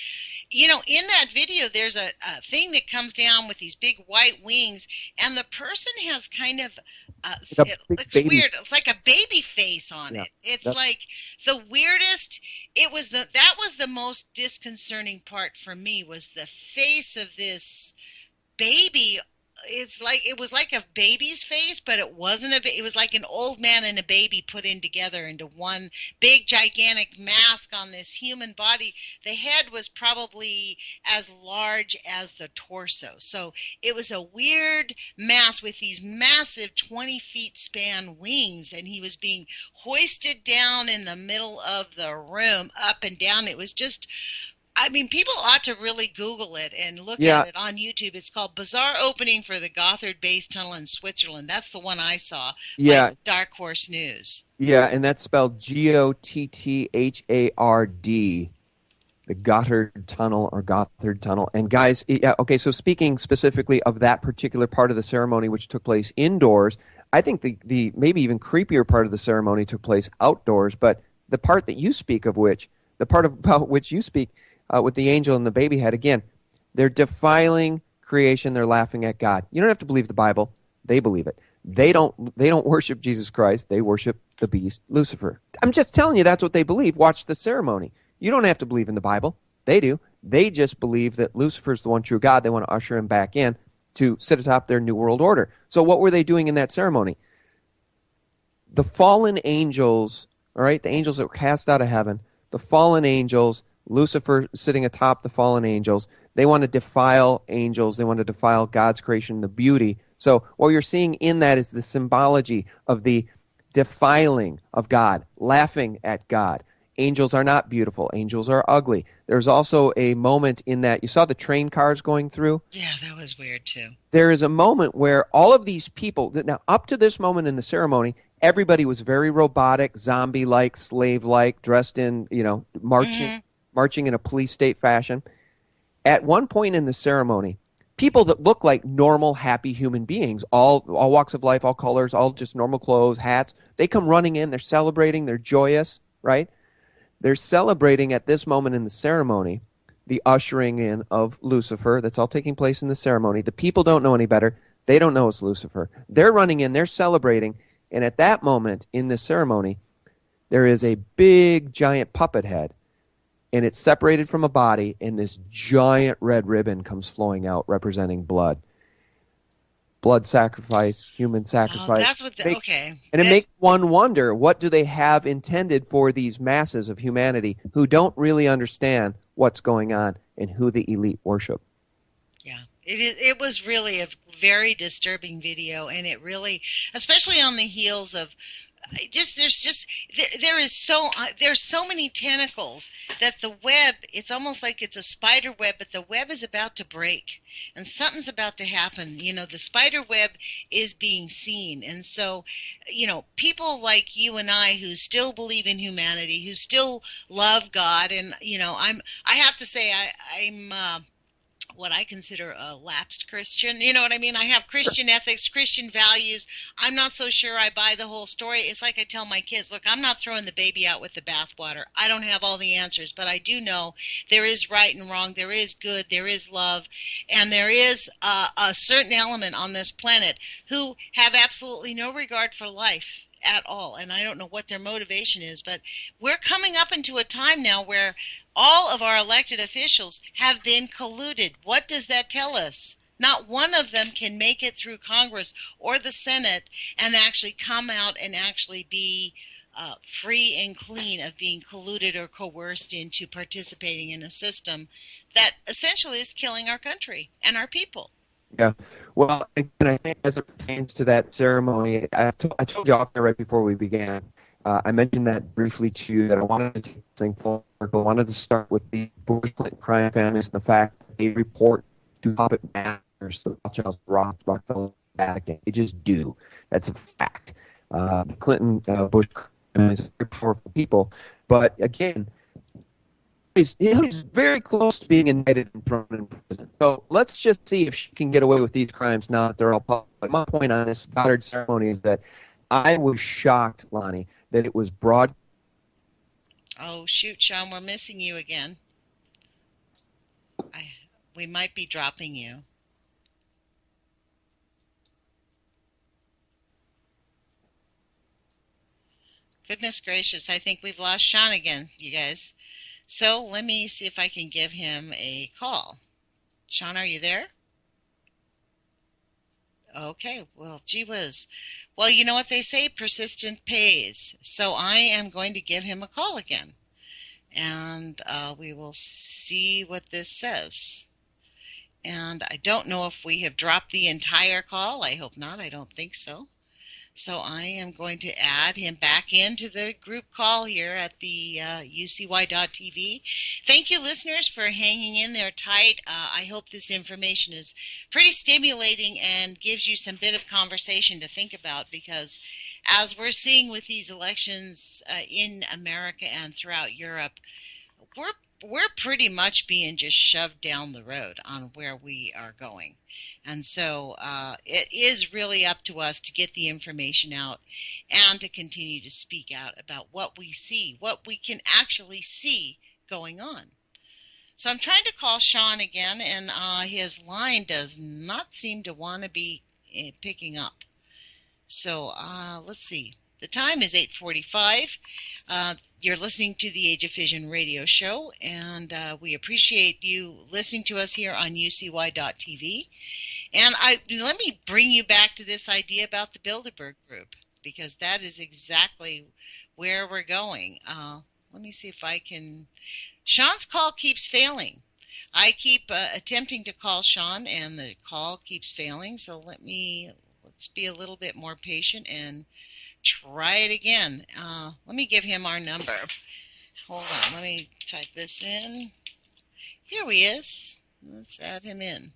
You know, in that video, there's a thing that comes down with these big white wings, and the person has kind of, it looks weird. It's like a baby face on it. It's like the weirdest. That was the most disconcerting part for me, was the face of this baby. it was like a baby's face, but it wasn't it was like an old man and a baby put in together into one big gigantic mask on this human body. The head was probably as large as the torso. So it was a weird mask with these massive 20 feet span wings, and he was being hoisted down in the middle of the room, up and down. It was just, I mean, people ought to really Google it and look at it on YouTube. It's called Bizarre Opening for the Gotthard Base Tunnel in Switzerland. That's the one I saw. By Dark Horse News. Yeah, and that's spelled Gotthard, the Gotthard Tunnel or Gotthard Tunnel. And guys, okay, so speaking specifically of that particular part of the ceremony which took place indoors, I think the maybe even creepier part of the ceremony took place outdoors, but the part that you speak of about which you speak with the angel and the baby head, again, they're defiling creation. They're laughing at God. You don't have to believe the Bible. They believe it. They don't worship Jesus Christ. They worship the beast, Lucifer. I'm just telling you that's what they believe. Watch the ceremony. You don't have to believe in the Bible. They do. They just believe that Lucifer's the one true God. They want to usher him back in to sit atop their new world order. So what were they doing in that ceremony? The fallen angels, all right, the angels that were cast out of heaven, the fallen angels, Lucifer sitting atop the fallen angels, they want to defile angels. They want to defile God's creation, the beauty. So what you're seeing in that is the symbology of the defiling of God, laughing at God. Angels are not beautiful. Angels are ugly. There's also a moment in that, you saw the train cars going through? Yeah, that was weird too. There is a moment where all of these people, now up to this moment in the ceremony, everybody was very robotic, zombie-like, slave-like, dressed in, marching in a police state fashion. At one point in the ceremony, people that look like normal, happy human beings, all walks of life, all colors, all just normal clothes, hats, they come running in, they're celebrating, they're joyous, right? They're celebrating at this moment in the ceremony the ushering in of Lucifer. That's all taking place in the ceremony. The people don't know any better. They don't know it's Lucifer. They're running in, they're celebrating, and at that moment in the ceremony, there is a big, giant puppet head, and it's separated from a body, and this giant red ribbon comes flowing out representing blood. Blood sacrifice, human sacrifice. Oh, that's what okay. And it makes one wonder, what do they have intended for these masses of humanity who don't really understand what's going on and who the elite worship? Yeah. It was really a very disturbing video, and it really, especially on the heels of there's so many tentacles that the web, it's almost like it's a spider web, but the web is about to break and something's about to happen. The spider web is being seen. And so, people like you and I who still believe in humanity, who still love God, and I have to say I'm what I consider a lapsed Christian. You know what I mean? I have Christian ethics, Christian values. I'm not so sure I buy the whole story. It's like I tell my kids, look, I'm not throwing the baby out with the bathwater. I don't have all the answers, but I do know there is right and wrong. There is good. There is love. And there is a certain element on this planet who have absolutely no regard for life at all. And I don't know what their motivation is, but we're coming up into a time now where all of our elected officials have been colluded. What does that tell us? Not one of them can make it through Congress or the Senate and actually come out and actually be free and clean of being colluded or coerced into participating in a system that essentially is killing our country and our people. Yeah. Well, again, I think as it pertains to that ceremony, I told you off there right before we began. I mentioned that briefly to you, that I wanted to take this thing forward. I wanted to start with the Bush Clinton crime families and the fact that they report to puppet masters, the Rothschilds, Rockefeller, Vatican. They just do. That's a fact. The Clinton, Bush families are very powerful people. But again, he's very close to being indicted and thrown in prison. So let's just see if she can get away with these crimes now that they're all public. My point on this Goddard ceremony is that I was shocked, Lonnie, that it was broad. Oh, shoot, Sean, we're missing you again. We might be dropping you. Goodness gracious, I think we've lost Sean again, you guys. So let me see if I can give him a call. Sean, are you there? Okay, well, gee whiz. Well, you know what they say, persistent pays. So I am going to give him a call again, and we will see what this says. And I don't know if we have dropped the entire call. I hope not. I don't think so. So I am going to add him back into the group call here at the UCY.tv. Thank you, listeners, for hanging in there tight. I hope this information is pretty stimulating and gives you some bit of conversation to think about, because as we're seeing with these elections in America and throughout Europe, we're pretty much being just shoved down the road on where we are going. And so it is really up to us to get the information out and to continue to speak out about what we see, what we can actually see going on. So I'm trying to call Sean again, and his line does not seem to want to be picking up. So let's see. The time is 8:45. You're listening to the Age of Fission radio show, and we appreciate you listening to us here on UCY.tv. And let me bring you back to this idea about the Bilderberg Group, because that is exactly where we're going. Let me see if I can... Sean's call keeps failing. I keep attempting to call Sean, and the call keeps failing. So let's be a little bit more patient and try it again. Let me give him our number. Hold on, let me type this in. Here he is. Let's add him in.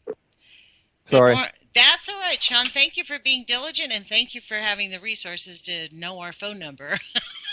Sorry. That's all right, Sean. Thank you for being diligent, and thank you for having the resources to know our phone number.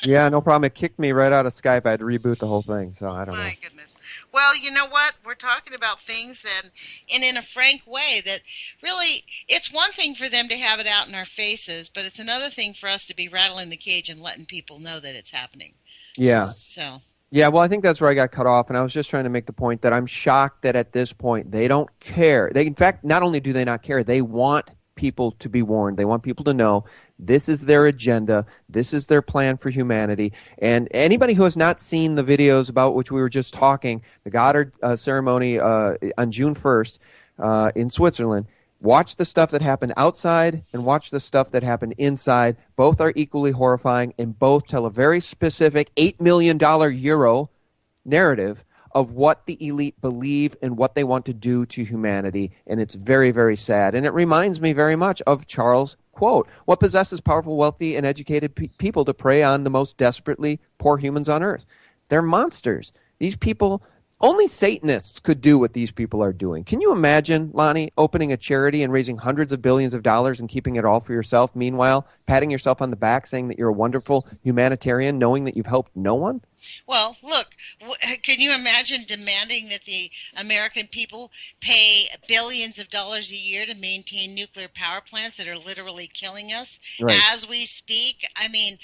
Yeah, no problem. It kicked me right out of Skype. I had to reboot the whole thing, so I don't know. My goodness. Well, you know what? We're talking about things that, and in a frank way, that really, it's one thing for them to have it out in our faces, but it's another thing for us to be rattling the cage and letting people know that it's happening. Yeah. So. Yeah, well, I think that's where I got cut off, and I was just trying to make the point that I'm shocked that at this point they don't care. In fact, not only do they not care, they want people to be warned. They want people to know this is their agenda, this is their plan for humanity. And anybody who has not seen the videos about which we were just talking, the Goddard ceremony on June 1st in Switzerland, watch the stuff that happened outside and watch the stuff that happened inside. Both are equally horrifying, and both tell a very specific $8 million euro narrative of what the elite believe and what they want to do to humanity. And it's very, very sad. And it reminds me very much of Charles' quote, "What possesses powerful, wealthy, and educated people to prey on the most desperately poor humans on earth?" They're monsters. These people... Only Satanists could do what these people are doing. Can you imagine, Lonnie, opening a charity and raising hundreds of billions of dollars and keeping it all for yourself, meanwhile patting yourself on the back saying that you're a wonderful humanitarian, knowing that you've helped no one? Well, look, can you imagine demanding that the American people pay billions of dollars a year to maintain nuclear power plants that are literally killing us as we speak? I mean,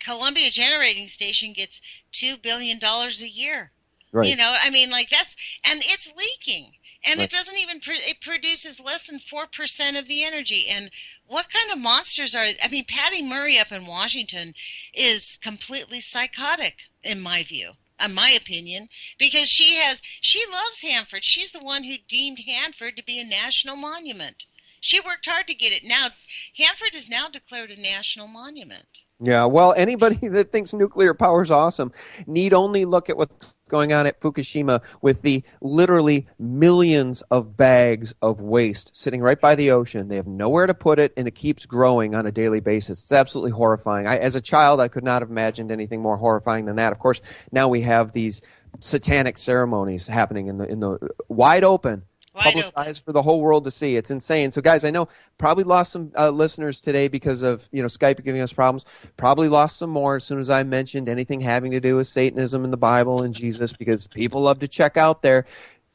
Columbia Generating Station gets $2 billion a year. Right. You know, I mean, like that's, and it's leaking, and it doesn't even, it produces less than 4% of the energy. And what kind of monsters are, I mean, Patty Murray up in Washington is completely psychotic, in my view, in my opinion, because she loves Hanford. She's the one who deemed Hanford to be a national monument. She worked hard to get it. Now, Hanford is now declared a national monument. Yeah, well, anybody that thinks nuclear power is awesome need only look at what's going on at Fukushima with the literally millions of bags of waste sitting right by the ocean. They have nowhere to put it, and it keeps growing on a daily basis. It's absolutely horrifying. As a child, I could not have imagined anything more horrifying than that. Of course, now we have these satanic ceremonies happening in the wide open. Publicized for the whole world to see. It's insane. So, guys, I know probably lost some listeners today because of Skype giving us problems. Probably lost some more as soon as I mentioned anything having to do with Satanism and the Bible and Jesus, because people love to check out there.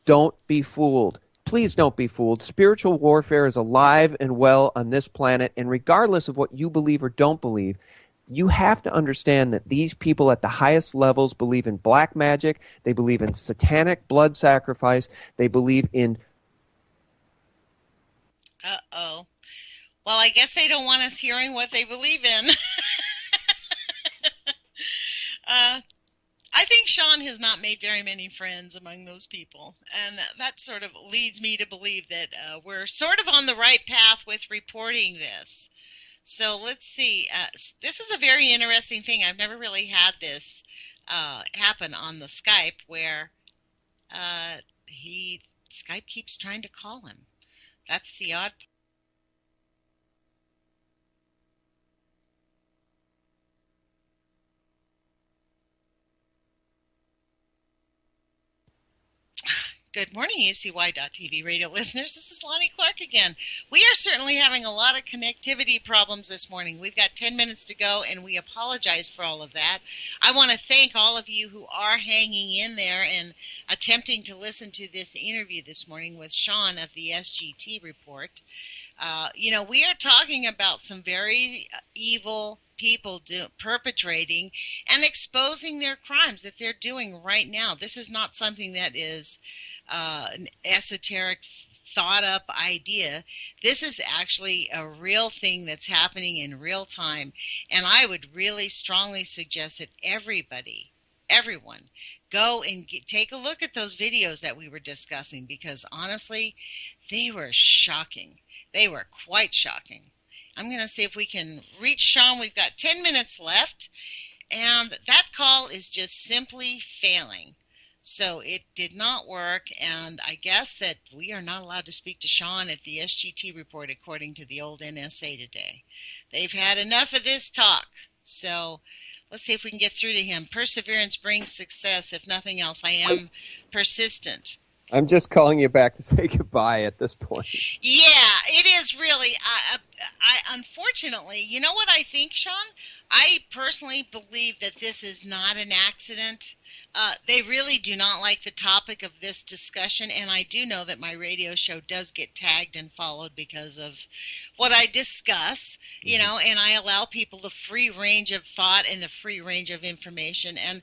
Don't be fooled. Please don't be fooled. Spiritual warfare is alive and well on this planet, and regardless of what you believe or don't believe, you have to understand that these people at the highest levels believe in black magic. They believe in satanic blood sacrifice. They believe in... Uh-oh. Well, I guess they don't want us hearing what they believe in. I I think Sean has not made very many friends among those people, and that sort of leads me to believe that we're sort of on the right path with reporting this. So let's see. This is a very interesting thing. I've never really had this happen on the Skype where Skype keeps trying to call him. That's the odd part. Good morning, UCY.TV radio listeners. This is Lonnie Clark again. We are certainly having a lot of connectivity problems this morning. We've got 10 minutes to go, and we apologize for all of that. I want to thank all of you who are hanging in there and attempting to listen to this interview this morning with Sean of the SGT report. We are talking about some very evil people perpetrating and exposing their crimes that they're doing right now. This is not something that is an esoteric thought up idea. This is actually a real thing that's happening in real time, and I would really strongly suggest that everyone go and take a look at those videos that we were discussing, because honestly they were shocking. They were quite shocking. I'm going to see if we can reach Sean. We've got 10 minutes left, and that call is just simply failing. So it did not work, and I guess that we are not allowed to speak to Sean at the SGT report according to the old NSA today. They've had enough of this talk. So let's see if we can get through to him. Perseverance brings success. If nothing else, I am persistent. I'm just calling you back to say goodbye at this point. Yeah, it is really. I unfortunately, you know what I think, Sean? I personally believe that this is not an accident. They really do not like the topic of this discussion, and I do know that my radio show does get tagged and followed because of what I discuss, and I allow people the free range of thought and the free range of information. And,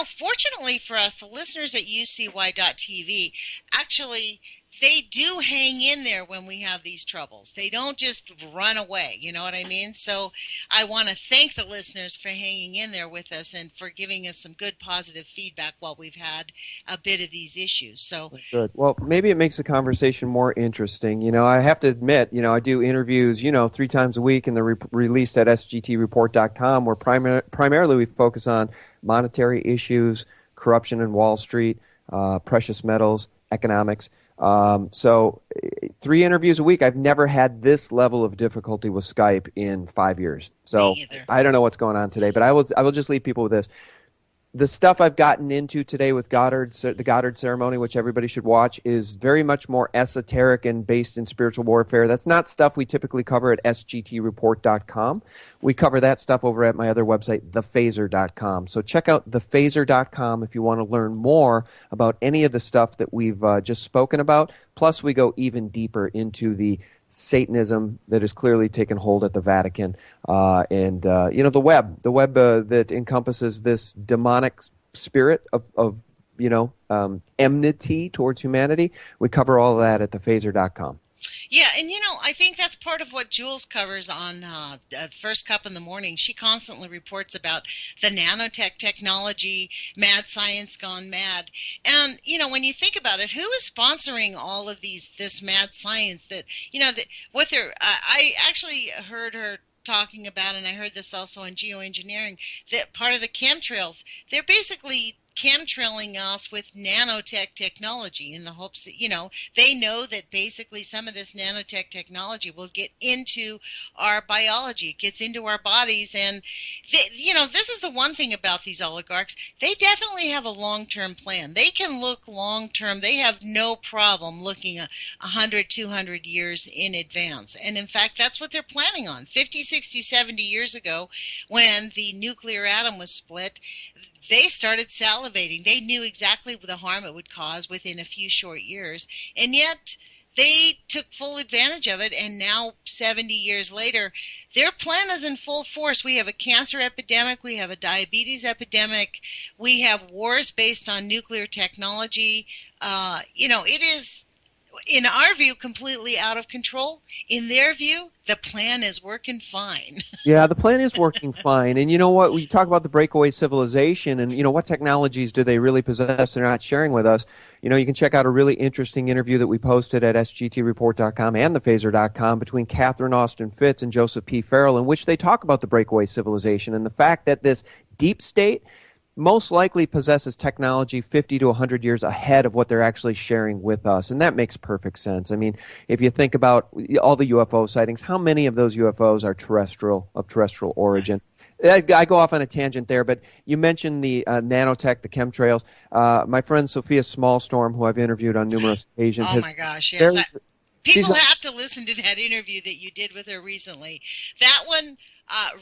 fortunately for us, the listeners at UCY.TV, actually, they do hang in there when we have these troubles. They don't just run away, you know what I mean? So I want to thank the listeners for hanging in there with us and for giving us some good positive feedback while we've had a bit of these issues. So good. Well, maybe it makes the conversation more interesting. I have to admit, I do interviews, 3 times a week, and they're released at sgtreport.com, where primarily we focus on monetary issues, corruption in Wall Street, precious metals, economics. So 3 interviews a week. I've never had this level of difficulty with Skype in 5 years. So I don't know what's going on today, but I will just leave people with this. The stuff I've gotten into today with the Goddard ceremony, which everybody should watch, is very much more esoteric and based in spiritual warfare. That's not stuff we typically cover at sgtreport.com. We cover that stuff over at my other website, thephaser.com. So check out thephaser.com if you want to learn more about any of the stuff that we've just spoken about. Plus, we go even deeper into the Satanism that has clearly taken hold at the Vatican, and the web that encompasses this demonic spirit of enmity towards humanity. We cover all of that at thephaser.com. Yeah, and I think that's part of what Jules covers on First Cup in the Morning. She constantly reports about the nanotech technology, mad science gone mad. And, when you think about it, who is sponsoring all of this mad science that, with her, I actually heard her talking about, and I heard this also on geoengineering, that part of the chemtrails, they're basically chemtrailing us with nanotech technology in the hopes that, they know that basically some of this nanotech technology will get into our biology, it gets into our bodies. And, this is the one thing about these oligarchs. They definitely have a long-term plan. They can look long-term. They have no problem looking 100, 200 years in advance. And in fact, that's what they're planning on. 50, 60, 70 years ago, when the nuclear atom was split, they started salivating. They knew exactly the harm it would cause within a few short years, and yet they took full advantage of it. And now, 70 years later, their plan is in full force. We have a cancer epidemic. We have a diabetes epidemic. We have wars based on nuclear technology. It is. in our view, completely out of control. In their view, the plan is working fine. Yeah, the plan is working fine. And you know what? We talk about the breakaway civilization and, what technologies do they really possess they're not sharing with us. You can check out a really interesting interview that we posted at sgtreport.com and thephaser.com between Catherine Austin Fitts and Joseph P. Farrell, in which they talk about the breakaway civilization and the fact that this deep state most likely possesses technology 50 to 100 years ahead of what they're actually sharing with us. And that makes perfect sense. I mean, if you think about all the UFO sightings, how many of those UFOs are of terrestrial origin? I go off on a tangent there, but you mentioned the nanotech, the chemtrails. My friend Sophia Smallstorm, who I've interviewed on numerous occasions. Oh, my gosh, yes. People have to listen to that interview that you did with her recently. That one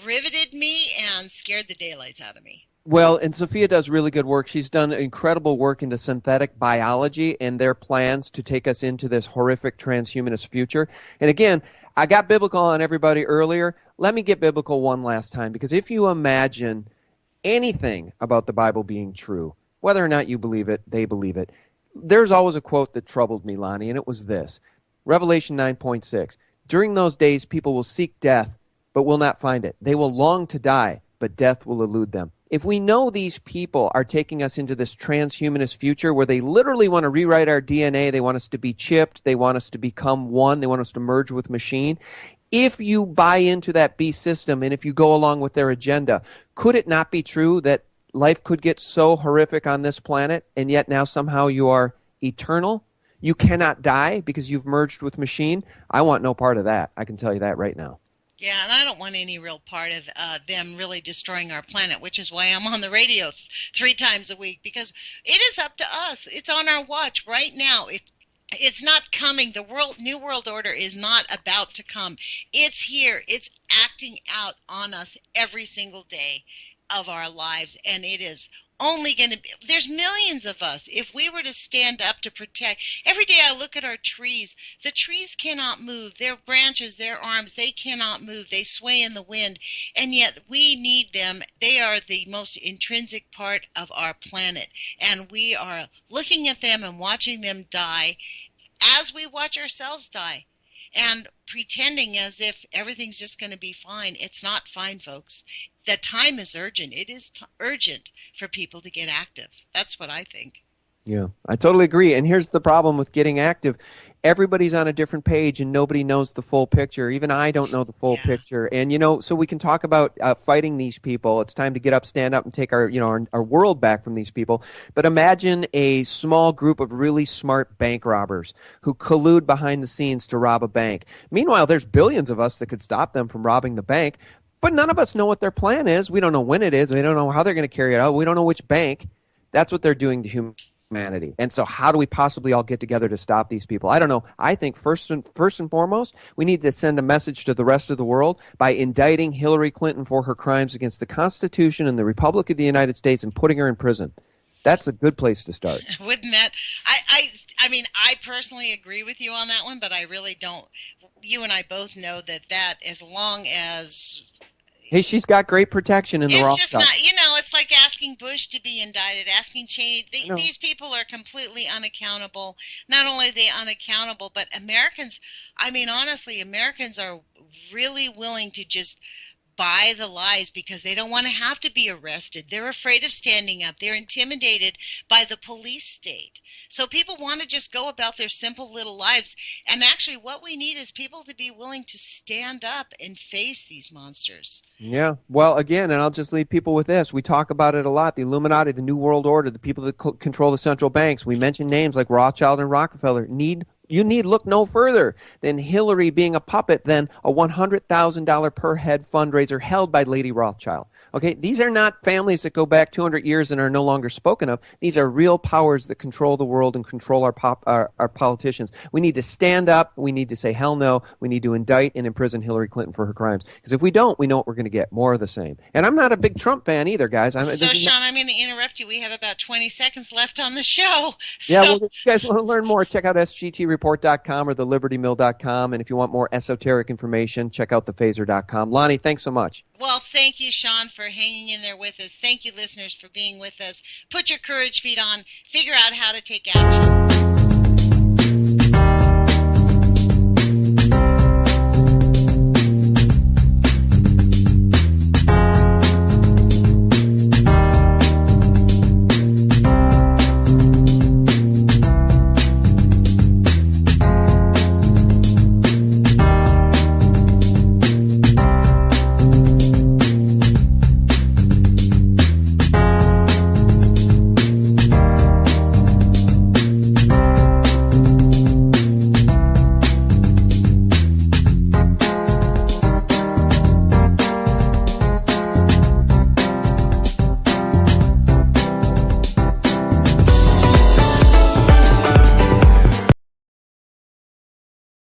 riveted me and scared the daylights out of me. Well, and Sophia does really good work. She's done incredible work into synthetic biology and their plans to take us into this horrific transhumanist future. And again, I got biblical on everybody earlier. Let me get biblical one last time, because if you imagine anything about the Bible being true, whether or not you believe it, they believe it. There's always a quote that troubled me, Lonnie, and it was this. Revelation 9:6. During those days, people will seek death, but will not find it. They will long to die, but death will elude them. If we know these people are taking us into this transhumanist future where they literally want to rewrite our DNA, they want us to be chipped, they want us to become one, they want us to merge with machine, if you buy into that beast system and if you go along with their agenda, could it not be true that life could get so horrific on this planet and yet now somehow you are eternal? You cannot die because you've merged with machine? I want no part of that. I can tell you that right now. Yeah, and I don't want any real part of them really destroying our planet, which is why I'm on the radio 3 times a week, because it is up to us. It's on our watch right now. It's not coming. The New World Order is not about to come. It's here. It's acting out on us every single day of our lives, and it is only going to be, there's millions of us. If we were to stand up to protect, every day I look at our trees, the trees cannot move, their branches, their arms, they cannot move, they sway in the wind, and yet we need them. They are the most intrinsic part of our planet, and we are looking at them and watching them die as we watch ourselves die, and pretending as if everything's just going to be fine. It's not fine, folks. The time is urgent. It is urgent for people to get active. That's what I think. Yeah, I totally agree. And here's the problem with getting active. Everybody's on a different page and nobody knows the full picture. Even I don't know the full picture. And, so we can talk about fighting these people. It's time to get up, stand up, and take our world back from these people. But imagine a small group of really smart bank robbers who collude behind the scenes to rob a bank. Meanwhile, there's billions of us that could stop them from robbing the bank. But none of us know what their plan is. We don't know when it is. We don't know how they're going to carry it out. We don't know which bank. That's what they're doing to humanity. And so how do we possibly all get together to stop these people? I don't know. I think first and foremost, we need to send a message to the rest of the world by indicting Hillary Clinton for her crimes against the Constitution and the Republic of the United States and putting her in prison. That's a good place to start. Wouldn't that? I mean, I personally agree with you on that one, but I really don't. You and I both know that as long as... Hey, she's got great protection in the Rothschild. It's just not, it's like asking Bush to be indicted, asking Cheney. These people are completely unaccountable. Not only are they unaccountable, but Americans, honestly, Americans are really willing to just buy the lies because they don't want to have to be arrested. They're afraid of standing up. They're intimidated by the police state. So people want to just go about their simple little lives. And actually what we need is people to be willing to stand up and face these monsters. Yeah. Well, again, and I'll just leave people with this. We talk about it a lot. The Illuminati, the New World Order, the people that control the central banks. We mention names like Rothschild and Rockefeller. You need look no further than Hillary being a puppet than a $100,000 per head fundraiser held by Lady Rothschild. Okay, these are not families that go back 200 years and are no longer spoken of. These are real powers that control the world and control our politicians. We need to stand up. We need to say hell no. We need to indict and imprison Hillary Clinton for her crimes. Because if we don't, we know what we're going to get. More of the same. And I'm not a big Trump fan either, guys. So, Sean, I'm going to interrupt you. We have about 20 seconds left on the show. So. Yeah, well, if you guys want to learn more, check out sgtreport.com or thelibertymill.com. And if you want more esoteric information, check out thephaser.com. Lonnie, thanks so much. Well, thank you, Sean, for hanging in there with us. Thank you, listeners, for being with us. Put your courage feet on. Figure out how to take action.